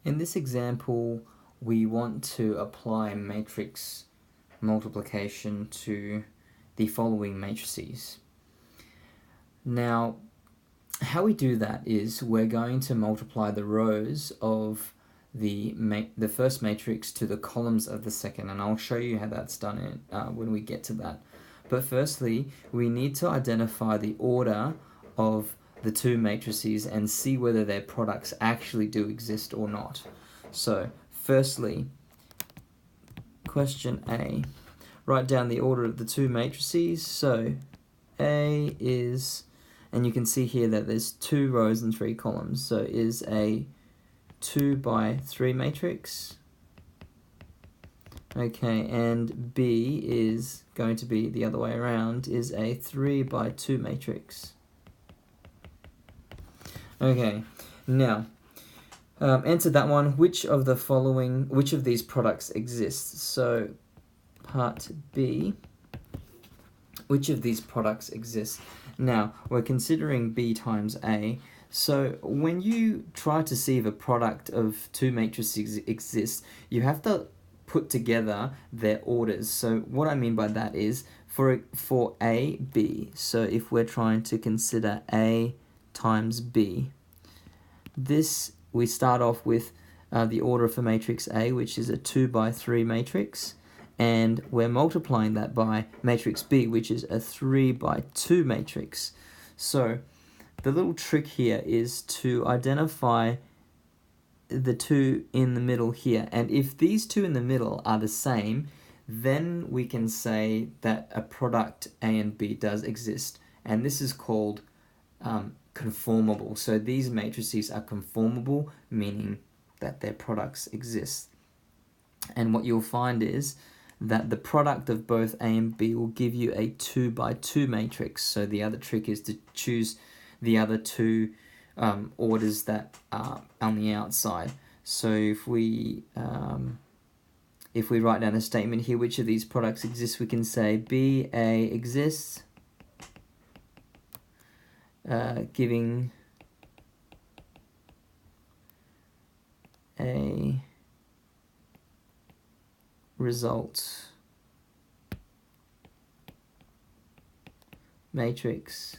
In this example, we want to apply matrix multiplication to the following matrices. Now, how we do that is we're going to multiply the rows of the first matrix to the columns of the second, and I'll show you how that's done when we get to that. But firstly, we need to identify the order of the two matrices and see whether their products actually do exist or not. So, firstly, question A. Write down the order of the two matrices. So, A is, and you can see here that there's 2 rows and 3 columns. So, is a 2 by 3 matrix. Okay, and B is going to be the other way around, is a 3 by 2 matrix. Okay, now, answer that one. Which of these products exists? So, part B, which of these products exists? Now, we're considering B times A. So, when you try to see if a product of two matrices exists, you have to put together their orders. So, what I mean by that is, for A, B, so if we're trying to consider A times B, we start off with the order for matrix A, which is a 2 by 3 matrix, and we're multiplying that by matrix B, which is a 3 by 2 matrix. So the little trick here is to identify the 2 in the middle here, and if these 2 in the middle are the same, then we can say that a product A and B does exist, and this is called conformable. So these matrices are conformable, meaning that their products exist. And what you'll find is that the product of both A and B will give you a 2 by 2 matrix. So the other trick is to choose the other 2 orders that are on the outside. So if we write down a statement here, which of these products exists, we can say BA exists, giving a result matrix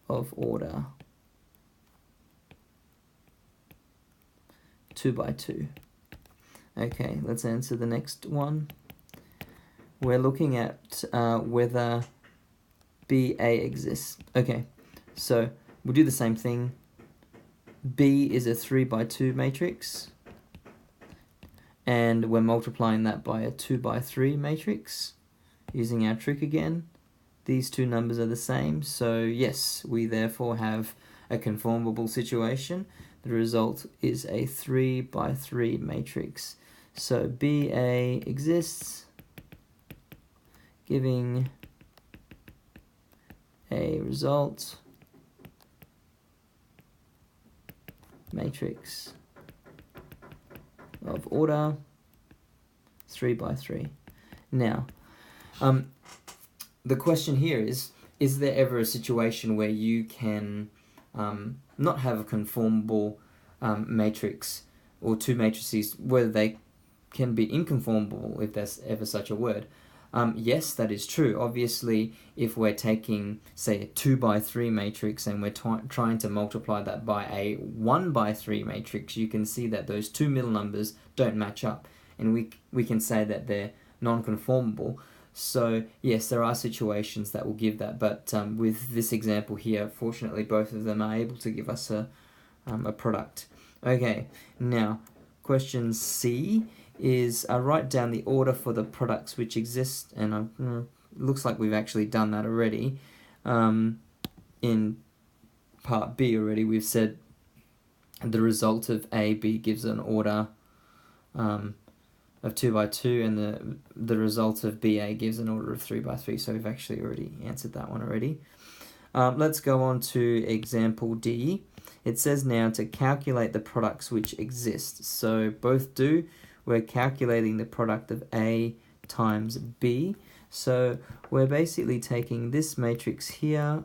of order 2 by 2. Okay, let's answer the next one. We're looking at whether BA exists. Okay, so we'll do the same thing. B is a 3 by 2 matrix, and we're multiplying that by a 2 by 3 matrix using our trick again. These two numbers are the same, so yes, we therefore have a conformable situation. The result is a 3 by 3 matrix. So BA exists, giving a result matrix of order 3 by 3. Now, the question here is there ever a situation where you can not have a conformable matrix or two matrices, whether they can be inconformable, if there's ever such a word? Yes, that is true. Obviously, if we're taking, say, a 2 by 3 matrix and we're trying to multiply that by a 1 by 3 matrix, you can see that those two middle numbers don't match up, and we can say that they're non-conformable. So yes, there are situations that will give that, but with this example here, fortunately, both of them are able to give us a product. Okay, now question C is write down the order for the products which exist, and looks like we've actually done that already. In part B already, we've said the result of A, B gives an order of 2 by 2, and the result of BA gives an order of 3 by 3, so we've actually already answered that one already. Let's go on to example D. It says now to calculate the products which exist. So both do. We're calculating the product of A times B. So we're basically taking this matrix here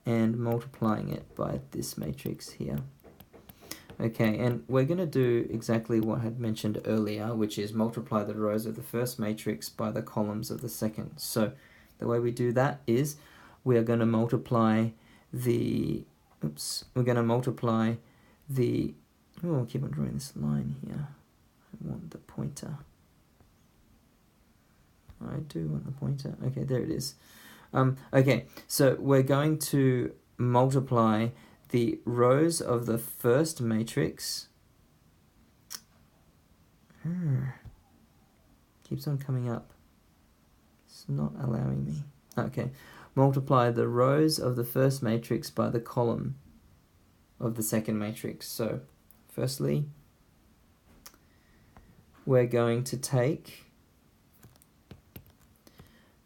and multiplying it by this matrix here. Okay, and we're going to do exactly what I had mentioned earlier, which is multiply the rows of the first matrix by the columns of the second. So the way we do that is we are going to multiply the, we're going to multiply the, oh, I'll keep on drawing this line here. I want the pointer. I do want the pointer. Okay, there it is. Okay, so we're going to multiply the rows of the first matrix. Keeps on coming up. It's not allowing me. Okay, multiply the rows of the first matrix by the column of the second matrix. So, firstly, we're going to take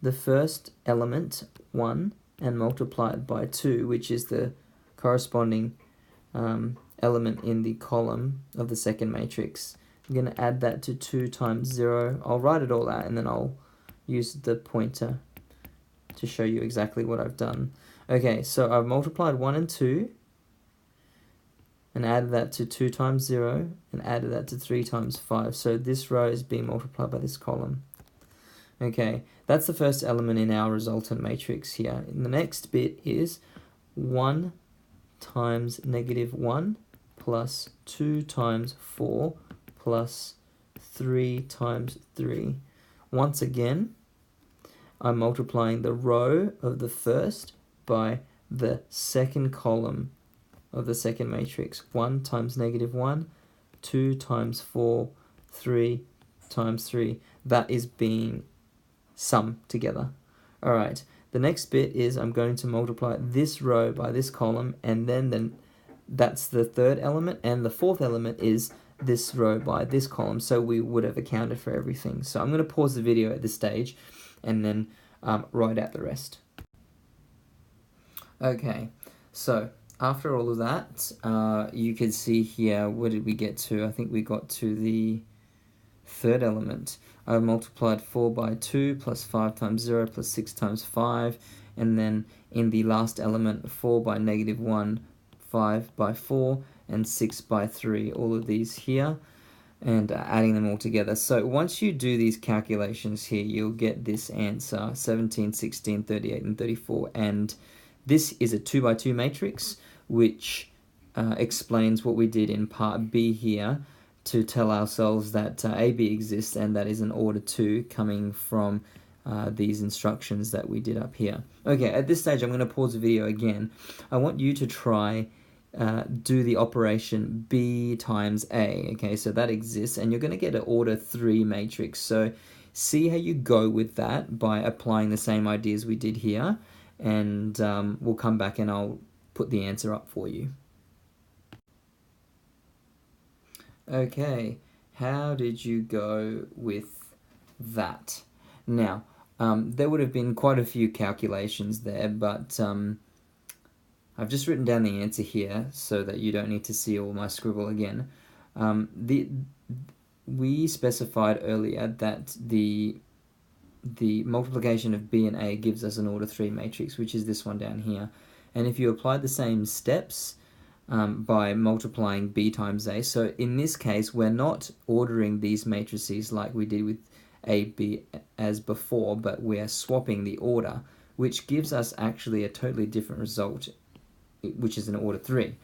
the first element, 1, and multiply it by 2, which is the corresponding element in the column of the second matrix. I'm going to add that to 2 times 0. I'll write it all out and then I'll use the pointer to show you exactly what I've done. Okay, so I've multiplied 1 and 2 and added that to 2 times 0 and added that to 3 times 5. So this row is being multiplied by this column. Okay, that's the first element in our resultant matrix here. And the next bit is 1 times negative 1 plus 2 times 4 plus 3 times 3. Once again, I'm multiplying the row of the first by the second column of the second matrix. 1 times negative 1, 2 times 4, 3 times 3. That is being summed together. Alright, the next bit is I'm going to multiply this row by this column, and then that's the third element, and the fourth element is this row by this column, so we would have accounted for everything. So I'm going to pause the video at this stage and then write out the rest. Okay, so after all of that, you can see here, what did we get to? I think we got to the third element. I multiplied 4 by 2 plus 5 times 0 plus 6 times 5, and then in the last element 4 by negative 1, 5 by 4, and 6 by 3, all of these here, and adding them all together. So once you do these calculations here, you'll get this answer, 17, 16, 38, and 34, and this is a 2 by 2 matrix, which explains what we did in part B here, to tell ourselves that AB exists and that is an order 2 coming from these instructions that we did up here. Okay, at this stage I'm going to pause the video again. I want you to try do the operation B times A. Okay, so that exists and you're going to get an order 3 matrix. So see how you go with that by applying the same ideas we did here, and we'll come back and I'll put the answer up for you. Okay, how did you go with that? Now, there would have been quite a few calculations there, but I've just written down the answer here so that you don't need to see all my scribble again. We specified earlier that the multiplication of B and A gives us an order 3 matrix, which is this one down here. And if you apply the same steps, by multiplying B times A. So in this case, we're not ordering these matrices like we did with A, B as before, but we're swapping the order, which gives us actually a totally different result, which is an order 3.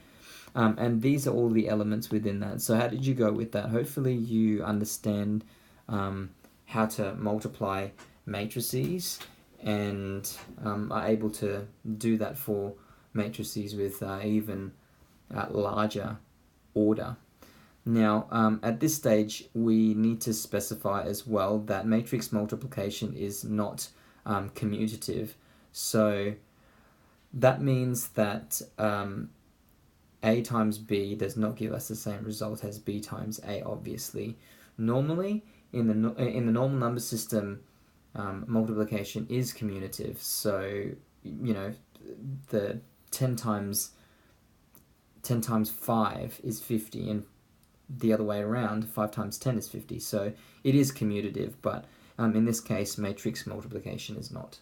And these are all the elements within that. So how did you go with that? Hopefully you understand how to multiply matrices and are able to do that for matrices with even larger order. Now, at this stage, we need to specify as well that matrix multiplication is not commutative. So that means that A times B does not give us the same result as B times A, obviously. Normally, in the normal number system, multiplication is commutative. So, you know, the 10 times 5 is 50, and the other way around, 5 times 10 is 50. So it is commutative, but in this case, matrix multiplication is not.